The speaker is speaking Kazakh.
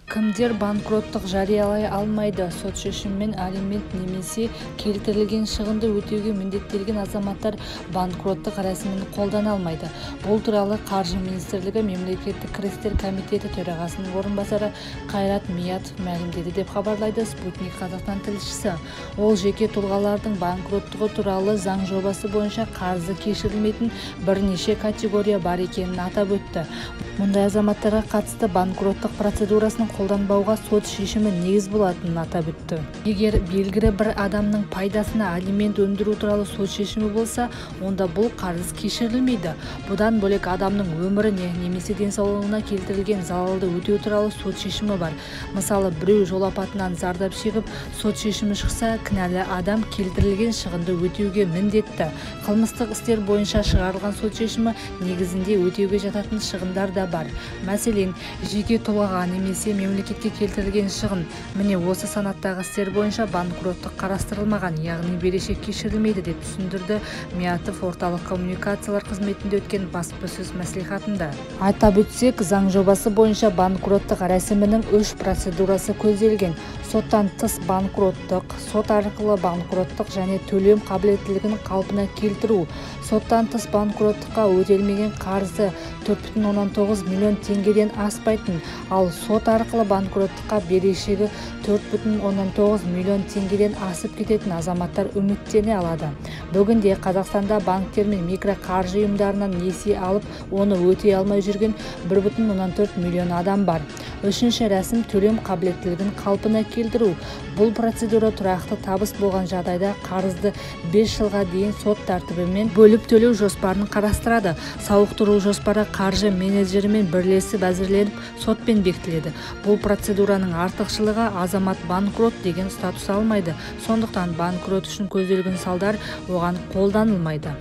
Кімдер банкроттық жариялай алмайды? Сот шешімімен алимент немесе келтірілген шығынды өтеуге міндеттелген азаматтар банкроттық рәсімін қолдана алмайды. Бұл туралы Қаржы министрлігі Мемлекеттік кірістер комитеті төрағасының орынбасары Қайрат Миятов мәлімдеді деп хабарлайды Спутник Қазақстан тілшісі. Ол жеке тұлғалардың банкроттығы туралы заң жобасы бойынша қарызы кешірілмейтін бірнеше категория бар екенін атап өтті. Мұндай азаматтарға қатысты банкроттық процедурасының қолданбауға сот шешімі негіз болатынын атап өтті. Егер белгілі бір адамның пайдасына алимент өндіру туралы сот шешімі болса, онда бұл қарыз кешірілмейді. Бұдан бөлек адамның өміріне немесе денсаулығына келтірілген залалды өтеу туралы сот шешімі бар. Мысалы, біреу жол апатынан зардап шегіп, сот шешімі шықса, кінәлі адам келтірілген шығынды өтеуге міндетті. Қылмыстық істер бойынша шығарылған сот шешімі негізінде өтеуге жататын шығындар да бар. Мәселен, жеке тұлғаға немесе мемлекетке келтірілген шығын. Міне осы санаттағы істер бойынша банкроттық қарастырылмаған, яғни берешек кешірілмейді деп түсіндірді Миятов орталық коммуникациялар қызметінде өткен баспасөз мәслихатында. Атап өтсек, заң жобасы бойынша банкроттық рәсімінің 3 процедурасы көзделген. Соттан тыс банкроттық, сот арқылы банкроттық және төлем қабілеттілігін қалпына келтіру. Соттан тыс банкроттыққа өтелмеген қарызы 4,9 миллион теңгеден аспайтын, ал сот арқылы банкроттыққа берешегі 4,9 миллион теңгеден асып кететін азаматтар үміттене алады. Бүгінде Қазақстанда банктер мен микроқаржы ұйымдарынан несие алып, оны өтей алмай жүрген 1,4 миллион адам бар. Үшінші рәсім төлем қабілеттілігін қалпына келтіру. Бұл процедура тұрақты табыс болған жағдайда қарызды 5 жылға дейін сот тәртібімен бөліп төлеу жоспарын қарастырады. Сауықтыру жоспары қаржы менеджерімен бірлесіп әзірленіп, сотпен бекітіледі. Бұл процедураның артықшылығы азамат банкрот деген статус алмайды. Сондықтан банкрот үшін көзделген салдар оған қолданылмайды.